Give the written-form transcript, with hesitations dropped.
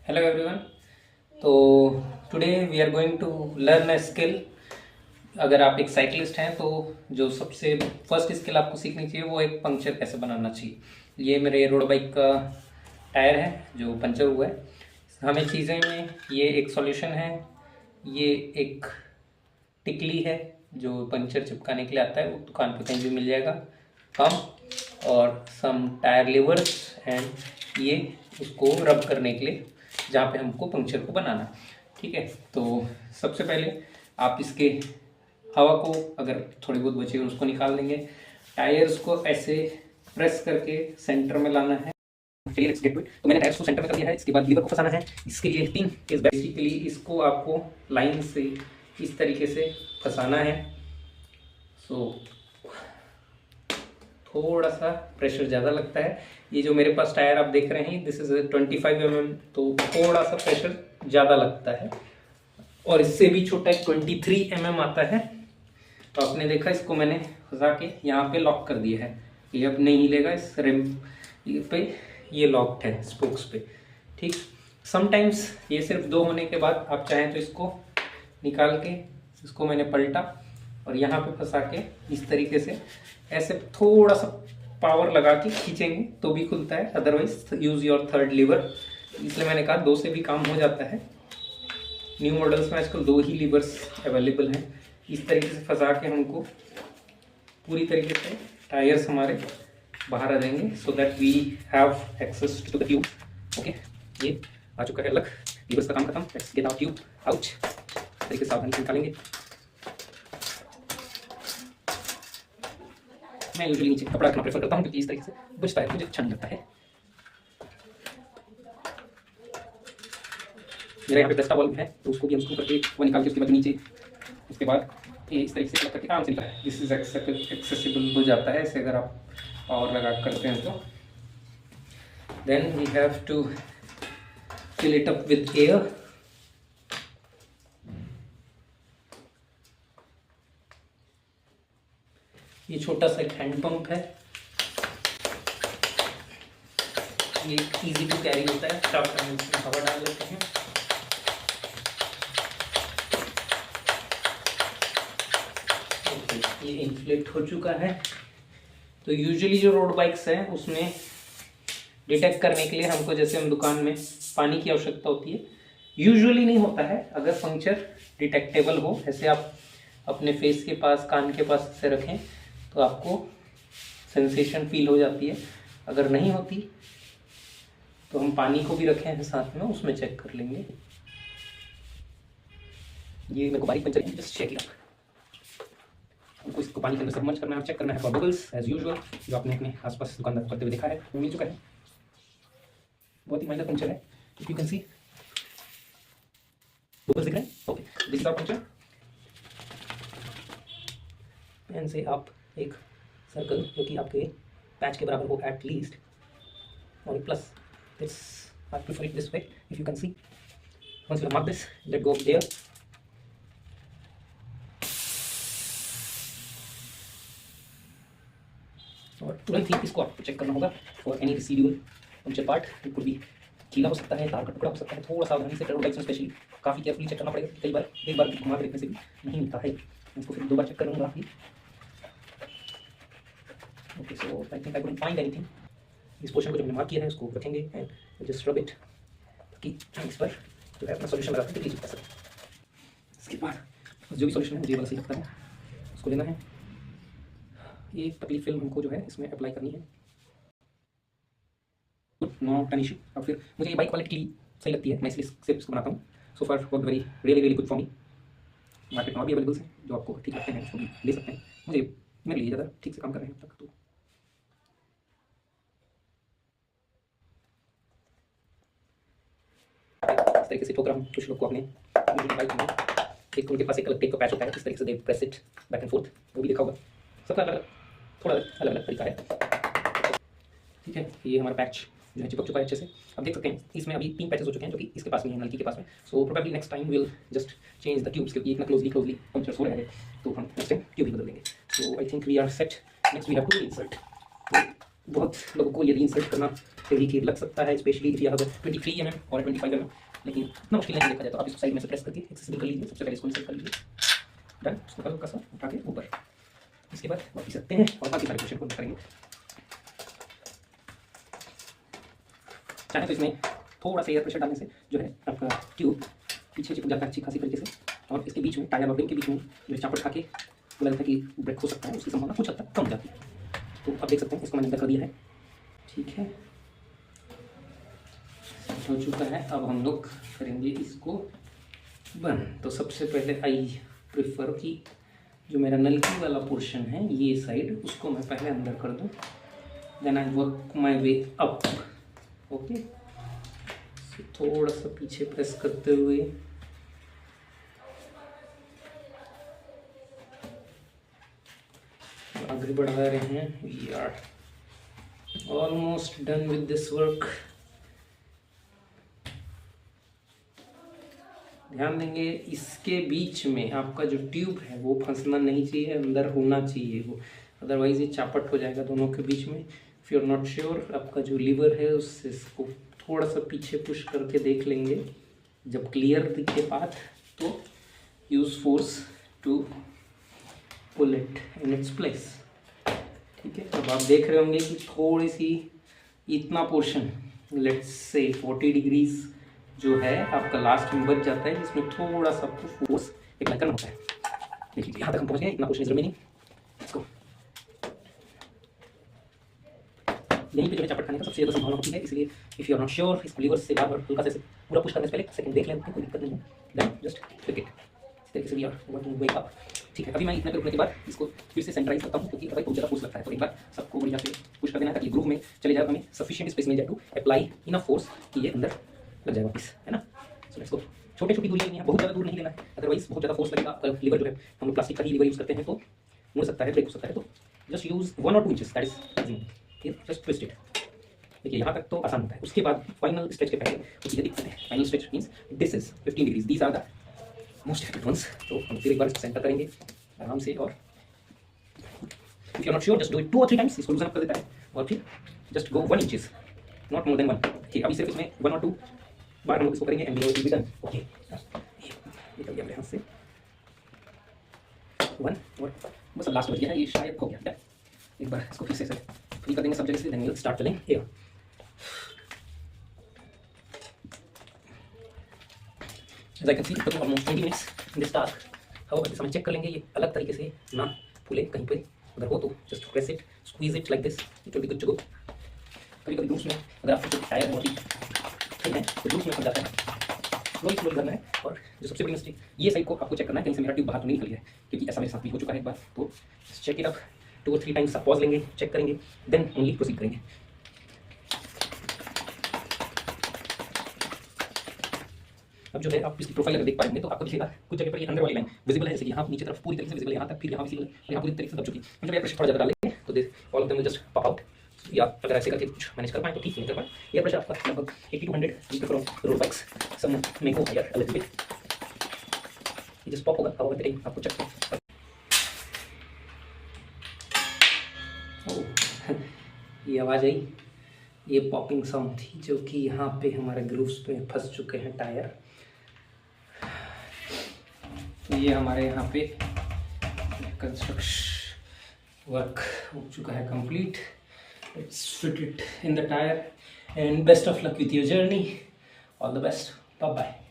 Hello everyone. तो today we are going to learn a skill. अगर आप एक साइकिलिस्ट हैं तो जो सबसे फर्स्ट स्किल आपको सीखनी चाहिए वो एक पंक्चर कैसे बनाना चाहिए। ये मेरे रोड बाइक का टायर है जो पंचर हुआ है। हमें चीज़ें में ये एक सॉल्यूशन है, ये एक टिकली है जो पंचर चिपकाने के लिए आता है, वो दुकान पे कहीं भी मिल जाएगा, पम्प और सम टायर लिवर्स एंड ये उसको रब करने के लिए जहाँ पे हमको पंक्चर को बनाना। ठीक है, तो सबसे पहले आप इसके हवा को अगर थोड़ी बहुत बची हो उसको निकाल देंगे। टायर्स को ऐसे प्रेस करके सेंटर में लाना है। तो मैंने टायर्स को सेंटर में कर दिया है। इसके बाद लीवर को फंसाना है। इसके लिए 3 केस बेसिकली इसको आपको लाइन से इस तरीके से फंसाना है। सो थोड़ा सा प्रेशर ज़्यादा लगता है। ये जो मेरे पास टायर आप देख रहे हैं दिस इज़ 25 mm, तो थोड़ा सा प्रेशर ज़्यादा लगता है। और इससे भी छोटा एक 23 mm आता है। तो आपने देखा, इसको मैंने फंसा के यहाँ पे लॉक कर दिया है। ये अब नहीं हिलेगा। इस रिम पे ये लॉक्ड है स्पोक्स पे। ठीक, समटाइम्स ये सिर्फ 2 होने के बाद आप चाहें तो इसको निकाल के इसको मैंने पलटा और यहाँ पे फंसा के इस तरीके से ऐसे थोड़ा सा पावर लगा के खींचेंगे तो भी खुलता है। Otherwise use your third lever. इसलिए मैंने कहा 2 से भी काम हो जाता है। न्यू मॉडल्स में आजकल 2 ही लीवर्स अवेलेबल हैं। इस तरीके से फंसा के हमको पूरी तरीके से टायर्स हमारे बाहर आ जाएंगे so that we have access to the tube. Okay, ये आ चुका है अलग। लीवर्स का काम खत्म। Let's get out tube out. तरीके से सावधानी से निकालेंगे। मैं यूजुअली नीचे कपड़ा रखना प्रेफर करता हूँ क्योंकि इस तरीके से बचता है, मुझे अच्छा नहीं लगता है। मेरा यहाँ पे बेस्टा बल्ब है तो उसको भी हम स्क्रू करके वो निकाल के उसके बाद नीचे उसके बाद ये इस तरीके से करके आराम से निकला है। दिस इज एक्सेसिबल हो जाता है ऐसे अगर आप पावर लगा करते हैं तो। Then we have to fill it up with air. ये छोटा सा एक हैंड पंप है। ये इजी टू कैरी होता है। शाफ्ट में इसमें हवा डाल लेते हैं। ओके, ये इन्फ्लेट हो चुका है। तो यूजुअली जो रोड बाइक्स हैं उसमें डिटेक्ट करने के लिए हमको, जैसे हम दुकान में पानी की आवश्यकता होती है, यूजुअली नहीं होता है। अगर पंक्चर डिटेक्टेबल हो, ऐसे आप अपने फेस के पास कान के पास से रखें तो आपको सेंसेशन फील हो जाती है। अगर नहीं होती तो हम पानी को भी रखे हैं साथ में, उसमें चेक कर लेंगे। ये मेरे को बारीक पंचर है, जस्ट चेक इट आउट। हमको इसको पानी के अंदर सबमर्ज करना है, चेक करना है फॉर बबल्स एज यूजुअल, जो आपने अपने आसपास दुकानदार करते हुए देखा है, वो मिल चुका है। बहुत ही माइनर पंचर है। If you can see bubbles दिख रहे हैं। Okay, this is our puncture. Pen से आप एक सर्कल जो कि आपके पैच के बराबर हो एट लीस्ट, और plus this I prefer it this way. If you can see, once you mark this, let go there. और तुरंत ही इसको आपको चेक करना होगा for any residual puncture part. It could be कीला हो सकता है, तार का टुकड़ा हो सकता है। थोड़ा सावधानी से रोड बाइक्स में स्पेशली काफ़ी केयरफुली चेक करना पड़ेगा। कई बार एक बार घुमा के देखने से भी नहीं मिलता है। इसको फिर 2 बार चेक करूँगा आपकी। Okay, so I think I couldn't find anything. इस पोर्शन को जो हमने मार्क किया है उसको रखेंगे एंड जस्ट रब इट, ताकि हम इस पर जो है अपना सॉल्यूशन लगाते हैं कर सकते हैं। इसके बाद जो भी सॉल्यूशन है मुझे वाला सही लगता है उसको लेना है। ये पतली फिल्म हमको जो है इसमें अप्लाई करनी है। Not an issue. और फिर मुझे ये बाइक क्वालिटी सही लगती है, मैं इसलिए सिर्फ इसको बनाता हूँ। So far work very really good for me. Market में और भी अवेलेबल हैं जो आपको ठीक लगते हैं, उसको भी ले सकते हैं। मुझे मेरे लिए ज़्यादा ठीक से काम कर रहे हैं अब तक। तो इस तरीके से ठोक रहा हूँ। कुछ लोग को अपने बाइक में एक उनके पास एक अलग टेप का पैच होता है, इस तरीके से they press it back and forth, वो भी देखा होगा। सबका अलग थोड़ा अलग अलग तरीका है। ठीक है, ये हमारा पैच जो है चिपक चुका है अच्छे से। अब देख सकते हैं इसमें अभी 3 पैचेस हो चुके हैं जो कि इसके पास नहीं है, नलकी के पास में। So probably next time will just change the tubes, क्योंकि इतना क्लोजली पंक्चर्स हो रहे हैं तो हम नेक्स्ट टाइम ट्यूब ही बदल देंगे। So I think we are set. Next we have to insert. बहुत लोगों को यदि इंसर्ट करना डेलिकेट लग सकता है, specially if you have 23 mm और 25 mm, लेकिन इतना मुश्किल नहीं देखा जाए तो आप इसको साइड में से प्रेस करके एक्सेसिबल कर लीजिए। सबसे पहले इसको इंसर्ट कर लीजिए, डन। उसको हल्का सा उठा के ऊपर, इसके बाद वापस रखते हैं और बाकी सारे क्वेश्चन को करेंगे। चाहे तो इसमें थोड़ा सा एयर प्रेशर डालने से जो है आपका ट्यूब पीछे चिपक जाता है अच्छी खासी तरीके से, और इसके बीच में टायर और रिंग के बीच में जो चापट खा के मुझे लगता है कि ब्रेक हो सकता है, उसकी संभावना कुछ हद तक कम हो जाती है। तो आप देख सकते हैं इसको मैंने अंदर कर दिया है, ठीक है, हो चुका है। अब हम लोग करेंगे इसको बंद। तो सबसे पहले आई प्रिफर कि जो मेरा नलकी वाला पोर्शन है ये साइड, उसको मैं पहले अंदर कर दूं, then I work my way up. Okay, थोड़ा सा पीछे प्रेस करते हुए आगे बढ़ा रहे हैं। We are almost done with this work. ध्यान देंगे इसके बीच में आपका जो ट्यूब है वो फंसना नहीं चाहिए, अंदर होना चाहिए वो, अदरवाइज ये चापट हो जाएगा दोनों के बीच में। If you are not sure, आपका जो लीवर है उससे इसको थोड़ा सा पीछे पुश करके देख लेंगे। जब क्लियर दिखे पाथ तो use force to pull it in its place, ठीक है। अब आप देख रहे होंगे कि थोड़ी सी इतना पोर्शन, लेट्स से 40 डिग्रीज जो है आपका लास्ट में बच जाता है, जिसमें थोड़ा सा आपको फोर्स अप्लाई करना होता है। देखिए यहाँ तक हम पहुँच गए, इतना पोर्शन इज रिमेनिंग। इसको यहीं पे जो है चापट खाने का सबसे ज़्यादा संभावना होती है, इसलिए if you are not sure, इस लीवर से बार बार हल्का से पूरा पुश करने से पहले सेकंड देख लें, कोई दिक्कत नहीं है, देन जस्ट क्लिक इट। इस तरीके से we are working way up, ठीक है। अभी मैं इतना करने के बाद इसको फिर से सेंटराइज करता हूँ, क्योंकि अगर बहुत ज़्यादा पुश लगता है तो एक बार सबको बढ़िया से पुश कर देना है ताकि ग्रूव में चले जाए, हमें सफिशिएंट स्पेस मिल जाए टू अप्लाई इनफ फोर्स कि ये अंदर लग जाए वापस, है ना। So let's go. छोटी छोटी दूरी लेनी है, बहुत ज़्यादा दूर नहीं लेना है, अदरवाइज बहुत ज़्यादा फोर्स लगेगा। लीवर जो है हम लोग प्लास्टिक का ही लीवर यूज़ करते हैं तो मुड़ सकता है, ब्रेक हो सकता है। तो just use 1 or 2 inches, that is just twist it. देखिए यहाँ तक तो आसान होता है। उसके बाद फाइनल स्ट्रेच के पहले कुछ चीज़ें दिखते हैं। Final stretch means this is 15 degrees, these are the most difficult ones. तो हम फिर एक बार इसको सेंटर करेंगे आराम से, और if you are not sure just do it 2 or 3 times. इसको लूजन अप कर देता है और फिर just go 1 inches, not more than 1। ठीक, अभी सिर्फ इसमें 1 or 2 बार हम लोग इसको करेंगे and we will be done. Okay, निकल गया मेरे हाथ से 1 और बस लास्ट बच गया है, ये शायद हो गया डन। एक बार इसको फिर से फ्री कर देंगे सब जगह से, then we will start filling here. As I can see, it took almost 20 minutes in this task. However, जैसे हम चेक कर लेंगे ये अलग तरीके से ना फूले कहीं पर, अगर हो तो just press it, squeeze it like this, it will be good to go. कभी कभी लूज में अगर आपको टायर बहुत ही ठीक है तो लूज में फंस जाता है, स्लो करना है। और जो सबसे बड़ी मिस्टेक, ये साइड को आपको चेक करना है कहीं से मेरा ट्यूब बाहर तो नहीं निकल गया है, क्योंकि ऐसा मेरे साथ भी हो चुका है एक बार। तो check it up 2 or 3 times, आप पॉज लेंगे, चेक करेंगे, देन ओनली प्रोसीड करेंगे। अब जो है आप इसकी प्रोफाइल अगर देख पाएंगे तो आपको दिखेगा कुछ जगह पर ये अंदर वाली लाइन विजिबल है, जैसे यहाँ नीचे तरफ पूरी तरीके से विजिबल है, यहाँ तक, फिर यहाँ विजिबल है, यहाँ पूरी तरीके से दब चुकी है। जब एयर प्रेशर थोड़ा ज़्यादा डालेंगे तो this all of them will just pop out. या अगर ऐसे करके कुछ मैनेज कर पाए तो ठीक, नहीं कर पाए एयर प्रेशर आपका लगभग 80 to 100 litre from rollbacks, some may go higher a little bit, ये जस्ट पॉप होगा। हाउ टाइम आपको चेक करें। ये आवाज़ आई, ये पॉपिंग साउंड थी, जो कि यहाँ पे हमारे ग्रूव्स पे फंस चुके हैं टायर। तो ये हमारे यहाँ पे कंस्ट्रक्शन वर्क हो चुका है complete. Let's fit it in the tyre and best of luck with your journey. All the best, bye bye.